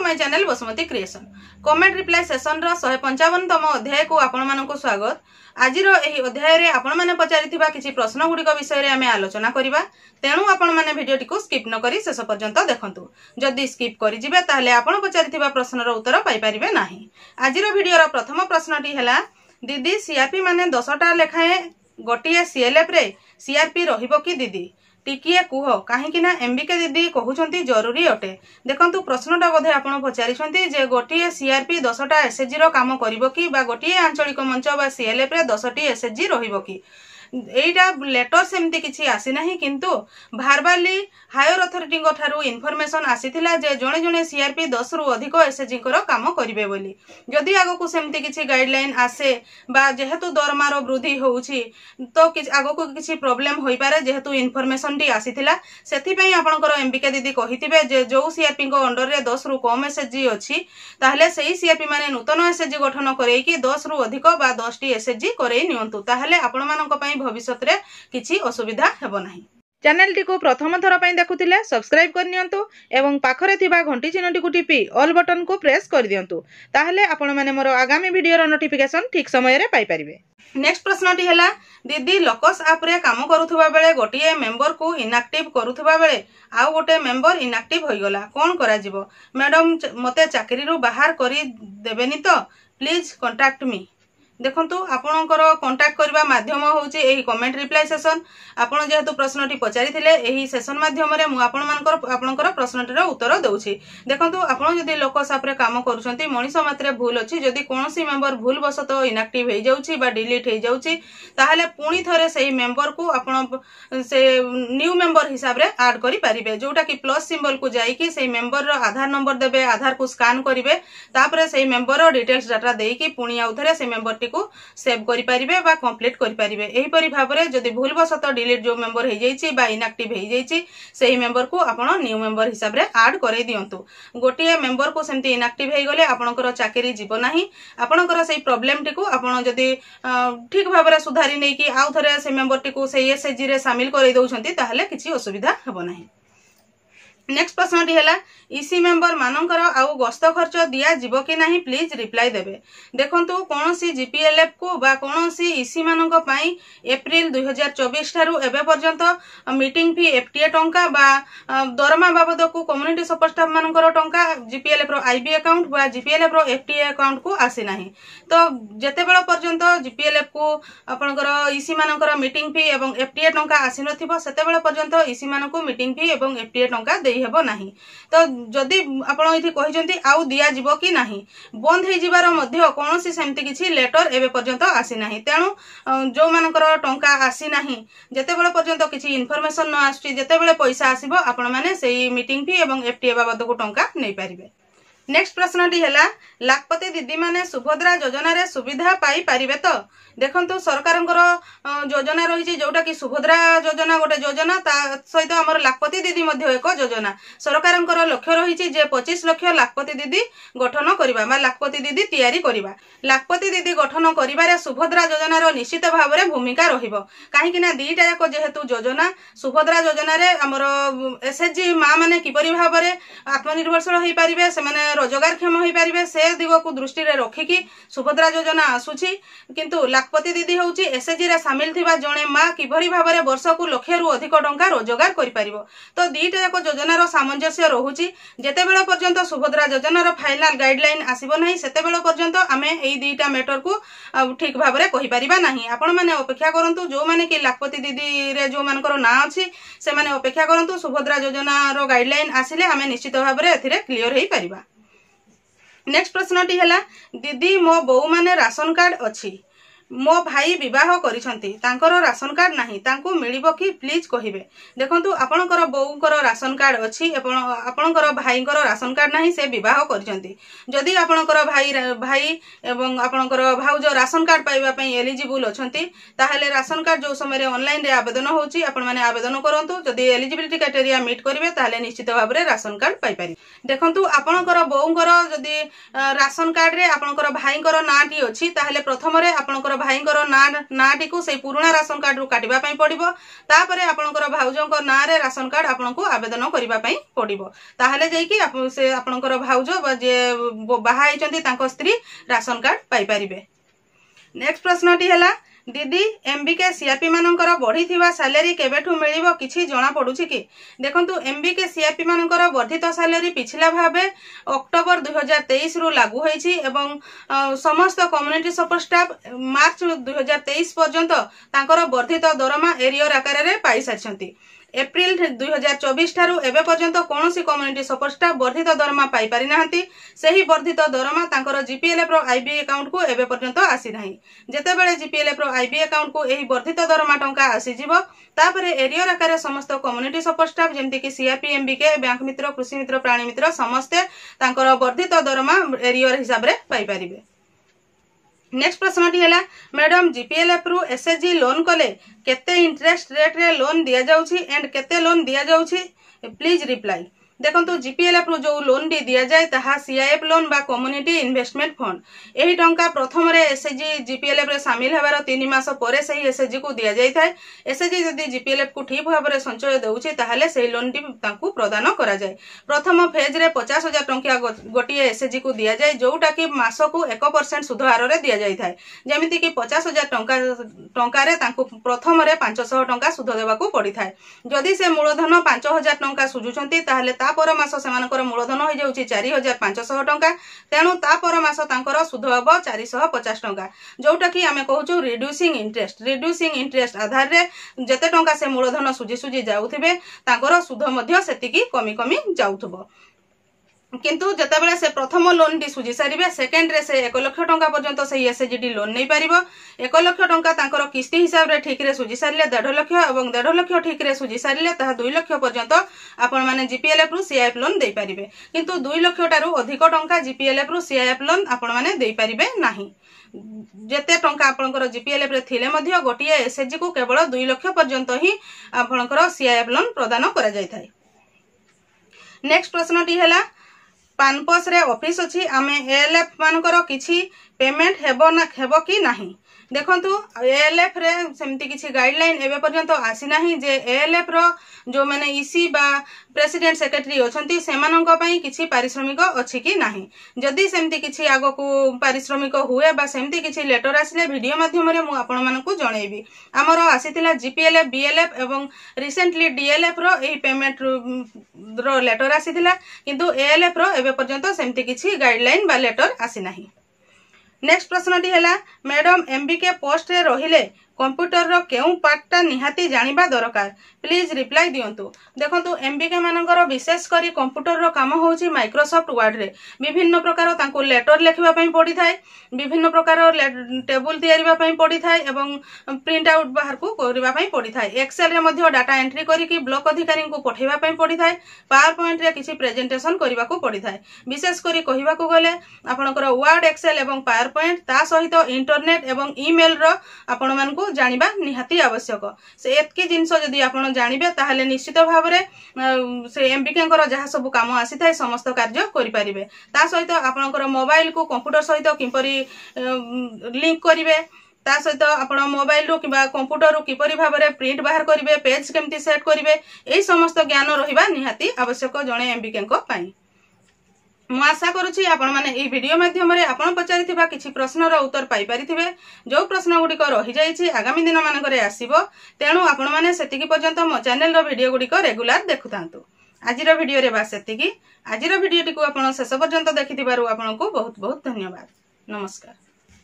My channel Basumati creation. Comment reply session रो 155तम अध्याय को आपण मानकु स्वागत। आज एही अध्याय रे आपण माने पचारिथिबा किछि प्रश्न गुडी विषय रे आमे आलोचना करिबा। तेणु आपण माने भिडियो टिकु स्किप न करी शेष पर्यंत देखंतु। जदि स्किप करि जिबे ताहले आपण पचारिथिबा प्रश्न रो उत्तर पाई परिबे नाही। आज रो भिडियो रो प्रथम प्रश्नटी हैला, दीदी सीआरपी माने 10टा लेखाए गोटिए सीएलएफ रे सीआरपी रहिबो कि दीदी टिकिए कुह कहीं एमबीके दीदी कहउछंती जरूरी अटे। देखंतु प्रश्नटा बोधे आपण पचारिछंती जे गोटिए सीआरपी 10टा एसएचजी रो काम करिवो कि बा गोटिए आंचलिक मंच बा सीएलएफ रे 10टी एसएचजी रहिवो कि। एटा लेटर सेमती किछि आसी नाही, किंतु भारवाली हायर अथॉरिटी ठारू इनफॉरमेशन आसीथिला जे जणे जणे सीआरपी 10 रु अधिक एसएचजी को काम करिवे बोली। जदि आगो सेमती किछि गाइडलाइन आसे बा जेहेतु दरमार वृद्धि होउछि तो आगो किछि प्रॉब्लम होई पारे, जेहेतु इनफॉरमेशन टी आसीथिला सेथि पई आपनकर एमबीके दीदी कहिथिबे जे जो सीआरपी को अंडर रे 10 रु कम एसएचजी अछि ताहले सेही सीआरपी माने नूतन एसएचजी गठन करई कि 10 रु अधिक बा 10 टी एसएचजी करई नियंतु, ताहले आपण मानक पई भविष्यत रे किछि असुविधा हेबो नाही। चैनल टी को प्रथम थर पई देखुथिले सब्सक्राइब कर नियंतु एवं पाखरे थिबा घंटी चिन्हटी को टिपी ऑल बटन को प्रेस कर दियंतु, ताहले आपण माने मोर आगामी वीडियो रो नोटिफिकेशन ठीक समय रे पाई परिबे। नेक्स्ट प्रश्नटी हैला, दीदी लोकस ऐप रे काम करूथुबा बेले गोटिए मेंबर को इनएक्टिव करूथुबा बेले आउ गोटे मेंबर इनएक्टिव होई गला, कोन करा जिवो? मैडम मते चाकरी रो बाहर करी देबेनी तो प्लीज कांटेक्ट मी। देखंतु आपणकर कांटेक्ट करबा माध्यम होउची एही कमेंट रिप्लाई सेशन। आपण जेहेतु प्रश्नटी पचारिथिले एही सेशन माध्यम रे मु आपणकर प्रश्नटीर उत्तर दउछि। देखंतु आपण जदि लोकस ऐप रे काम करूछंती मनिष मात्रे भूल अछि, जदि कोनोसी मेंबर भूल बसत इनएक्टिव हे जाउछि बा डिलीट हे जाउछि ताहले पुणी थरे सेही मेंबर को आपण से न्यू मेंबर हिसाब रे ऐड करि परिबे, जोटा कि प्लस सिंबल को जाई कि सेही मेंबर रो आधार नंबर देबे, आधार को स्कैन करिवे, तापरे सेही मेंबर रो डिटेल्स डाटा देई कि पुणी आउ थरे से मेंबर को सेव करि परिबे बा कंप्लीट करि परिबे। एही परि भाबरे जदि भूल बसत डिलीट जो मेंबर हे जाईछि बा इनएक्टिव हे जाईछि सेही मेंबर को आपण न्यू मेंबर हिसाब रे ऐड करै दियंतु। गोटिए मेंबर को सेमती इनएक्टिव हे गले आपणकर चाकरी जीव नाही। आपणकर सेही प्रॉब्लम टी को आपण जदि ठीक भाबरे सुधारी नै कि आउ थरे से मेंबर टी को सेही एसएचजी रे शामिल करै दउछंती ताहले किछि असुविधा हेबो नाही। नेक्स्ट प्रश्नटी हैला, ईसी मेंबर मानकर आउ गस्त खर्च दिया जिवो कि नाही प्लीज रिप्लाई देबे। देखंतु कोनोसी जीपीएलएफ को बा कोनोसी ईसी मानक पई एप्रिल 2024 थारु एबे पर्यंत मीटिंग फी एफटीए टंका बा दरमा बाबद को कम्युनिटी सपोर्ट स्टाफ मानकर टंका जीपीएलएफ रो आईबी अकाउंट बा जीपीएलएफ रो एफटीए अकाउंट को आसी नाही। तो जेतेबेला पर्यंत जीपीएलएफ को आपनकर ईसी मानकर मीटिंग फी एवं एफटीए टंका आसी नथिबो सेतेबेला पर्यंत ईसी मानको मीटिंग फी एवं एफटीए टंका देई हेबो नाही। तो जदि आपण इथि कहिजंती आउ दिया जिवो कि नाही, बंद हे जिवार मध्य कोनोसी सेमती किछि लेटर एबे पर्यंत आसी नाही। तेणु जो मानकर टंका आसी नाही जेतेबेला पर्यंत किछि इन्फॉर्मेशन न आछि जेतेबेले पैसा आसीबो आपण माने सेही मीटिंग फी एवं एफटीए बाबद को टंका नै परिबे। नेक्स्ट प्रश्नटी हैला, लाखपति दीदी माने सुभद्रा योजना रे सुविधा पाई परिबे तो? देखंतु सरकारंकर योजना रही जोटा कि सुभद्रा योजना गोटे योजना, ता सहित हमर लाखपति दीदी मध्य एक योजना। सरकारंकर लक्ष्य रही जे 25 लाख लाखपति दीदी गठन करिबा बा लाखपति दीदी तैयारी करिबा। लाखपति दीदी गठन करिबारे सुभद्रा योजना रो निश्चित भाव रे भूमिका रहिबो, काहे कि ना दीटा जाक जेहेतु योजना। सुभद्रा योजना रे हमर एसएचजी मां माने किपरि भाव रे आत्मनिर्भरशील होई परिबे, से माने रोजगारक्षम होई परिबे, से दिग को दृष्टि रे रखिकी सुभद्रा योजना आसुछि। किंतु लाखपति दीदी होउची एसएचजी रे शामिल थिबा जणे मां किभरि भाव रे वर्ष को लाख रु अधिक टंका रोजगार करि परिबो। तो दीटा जाक योजना रो सामंजस्य रहुची। जेतेबेला पर्यंत सुभद्रा योजना रो फाइनल गाइडलाइन आसीबो नाही सेतेबेला पर्यंत आमे एई दीटा मैटर को ठीक भाव रे कहि परिबा नाही। आपण माने अपेक्षा करंतु, जो माने कि लाखपति दीदी रे जो मानकर ना अछि से माने अपेक्षा करंतु। सुभद्रा योजना रो गाइडलाइन आसिले आमे निश्चित भाव रे एथिरे क्लियर हेई परिबा। नेक्स्ट प्रश्नटी हैला, दीदी मो बौ माने राशन कार्ड अछि, मो भाई विवाह करिसंती तांकर राशन कार्ड नाही, तांको मिलिबो कि प्लीज कहिबे। देखंतु आपणकर बोउकर राशन कार्ड अछि आपणकर भाईकर राशन कार्ड नाही, से विवाह करिसंती। जदि आपणकर भाई एवं आपणकर भाउज राशन कार्ड पाइबा पई एलिजिबल अछंती ताहेले राशन कार्ड जो समय रे ऑनलाइन रे आवेदन होउची आपण माने आवेदन करंतु। जदि एलिजिबिलिटी क्राइटेरिया मीट करिवे ताहेले निश्चित भाव रे राशन कार्ड पाइ पारि। देखंतु आपणकर बोउकर जदि राशन कार्ड रे आपणकर भाईकर नाटी अछि ताहेले प्रथम रे आपणकर भाईंकर नाटी को से पुराना राशन कार्ड रु काटिबा पई पड़िबो तापरे आपनकर भाउजोंकर ना रे राशन कार्ड आपनको आवेदन करिबा पई पड़िबो ताहले जै कि से आपनकर भाउजो बा जे बाहा आइचंती तांको स्त्री राशन कार्ड पाई परिबे। नेक्स्ट प्रश्नटी हला दीदी एमबीके सीआरपी मानकर बढ़ी सैलरी केबेठू मिलिबो किछि जणा पडुछि कि देखंतु एमबीके सीआरपी मानकर वर्धित सैलरी पिछला भाबे अक्टोबर 2023 रु लागू होईछि एवं समस्त कम्युनिटी सपोर्ट स्टाफ मार्च 2023 पर्यंत तांकर वर्धित दरमा एरियर आकार रे पाई सारछंती। एप्रिल 2024 ठारू एबे पर्यंत कोनोसी कम्युनिटी सपोर्ट स्टाफ वर्धित दरमा पाई पारि नाहंती सेही वर्धित दरमा तांकर जीपीएलएफ रो आईबी अकाउंट को एबे पर्यंत आसी नाही। जेतेबेले जीपीएलएफ रो आईबी अकाउंट को एही वर्धित दरमा टंका आसी जिवो तापरे एरियर आकार समस्त कम्युनिटी सपोर्ट स्टाफ जेमति कि सीआरपी एमबीके बैंक मित्र कृषि मित्र प्राणी मित्र समस्ते तांकर वर्धित दरमा एरियर हिसाब रे पाई परिबे। नेक्स्ट प्रश्नटी है मैडम जीपीएलएफ रु एसएचजी लोन कले केते इंटरेस्ट रेट रे लोन दिया जाउछि एंड केते लोन दिया जाउछि प्लीज रिप्लाई। देखंतु जीपीएलएफ रु जो लोन डी दिया जाय ताहा सीआईएफ लोन बा कम्युनिटी इन्वेस्टमेंट फंड एही टंका प्रथम रे एसएचजी जीपीएलएफ रे शामिल हेबार 3 मास परे सही एसएचजी को दिया जाय थाए। एसएचजी जदी जीपीएलएफ को ठीक भाबरे रे संचय देउछि ताहाले सेही लोन टी तांकू प्रदान करा जाय। प्रथम फेज रे 50,000 टंका गोटिए एसएचजी को दिया जाय जोटा कि मास को 1% सुध हार रे दिया जाय थाए। जेमिति कि 50,000 टंका रे तांकू प्रथम रे 500 टंका सुध देबा को पड़ी थाए। जदी से मूलधन 5,000 टंका सुजुचंती ताहाले तापर मास सेमानकर मूलधन हो जाउछि 4,500 टंका तेणु तापर मास तांकर सुध हबो 450 टंका जोटा कि आमे कहूछु रिड्यूसिंग इंटरेस्ट आधार रे जते टंका से मूलधन सुजी जाउथिबे तांकर सुध मध्य सेतिकी कमी जाउथबो। किंतु जतेबेले से प्रथम लोन टी सुझी सारिबे सेकेंड रे से 1 लाख टंका पर्यंत से एसएचजी लोन नै पारिबो। 1 लाख टंका तांकर किस्ती हिसाब रे ठीक रे सुझी सारिले 1.5 लाख एवं 1.5 लाख ठीक रे सुझी सारिले ता 2 लाख पर्यंत आपण माने जीपीएलएफ रु सीआईएफ लोन देई पारिबे। किंतु 2 लाख टारू अधिक टंका जीपीएलएफ रु सीआईएफ लोन आपण माने देई पारिबे नाही। जेते टंका आपनकर जीपीएलएफ रे थिले मध्य गोटिए एसएचजी को केवल 2 लाख पर्यंत ही आपनकर सीआईएफ लोन प्रदान करा जाय थाए। नेक्स्ट प्रश्नटी हैला पानपस रे ऑफिस अछि आमे एएलएफ मानकर किछि पेमेंट हेबो कि नाही। देखंतु एएलएफ रे सेमति किछि गाइडलाइन एबे पर्यंत आसी नाही जे एएलएफ रो जो माने ईसी बा प्रेसिडेंट सेक्रेटरी अछंती सेमानंक पई किछि पारिश्रमिक अछि कि नाही। जदी सेमति किछि आगो को पारिश्रमिक हुए बा सेमति किछि लेटर आसिले वीडियो माध्यम रे मु आपण मानकु जणैबी। हमरो आसीतिला जीपीएलएफ बीएलएफ एवं रिसेंटली डीएलएफ रो एही पेमेंट रो लेटर आसीतिला किंतु एएलएफ रो एबे पर्यंत सेमति किछि गाइडलाइन बा लेटर आसी नाही। नेक्स्ट प्रश्नटी हैला मैडम एमबीके पोस्ट रे रहिले कंप्यूटर रो केउ पार्टटा निहाती जानिबा दरकार प्लीज रिप्लाई दियंतु। देखंतु एमबीके मानकर विशेष करी कंप्यूटर रो काम होउची माइक्रोसॉफ्ट वर्ड रे विभिन्न प्रकार तांको लेटर लेखिबा पई पड़ी थाए विभिन्न प्रकार टेबल तयारीबा पई पड़ी थाए एवं प्रिंट आउट बाहर को करबा पई पड़ी थाए। एक्सेल रे मध्ये डाटा एंट्री करी कि ब्लॉक अधिकारी को पठेबा पई पड़ी थाए। पावर पॉइंट रे किछि प्रेजेंटेशन करबा को पड़ी थाए। विशेष करी कहिबा को गले आपनकर वर्ड एक्सेल एवं पावर पॉइंट ता सहित इंटरनेट एवं ईमेल रो आपण मानकु जानिबा निहाती आवश्यक। से एतकी जिंस जदी आपण जानिबे ताहले निश्चित भाबरे से एमबीके जहाँ सब काम आसी थाए समस्त कार्य करि परिबे। ता सहित आपनकर मोबाइल को कंप्यूटर सहित किपरि लिंक करिवे ता सहित आपण मोबाइल रो किबा कंप्यूटर रो किपरि भाबरे प्रिंट बाहर करिवे पेज केमती सेट करिवे एई समस्त ज्ञान रहिबा निहाती आवश्यक जणे एमबीके पई। मु आशा करुछि आपण माने एई वीडियो माध्यम रे आपण पचारिथिबा किछि प्रश्नर उत्तर पाई परिथिबे। जो प्रश्न गुडी को रहि जाईछि आगामी दिन मानकरे आसीबो तेणु आपण माने सेतिकी पर्यंत मो चैनल रो वीडियो गुडी को रेगुलर देखुतांतु। आजिर वीडियो रे बास सेतिकी। आजिर वीडियो टी को आपण शेष पर्यंत देखिथिबारु आपनको बहुत बहुत धन्यवाद। नमस्कार।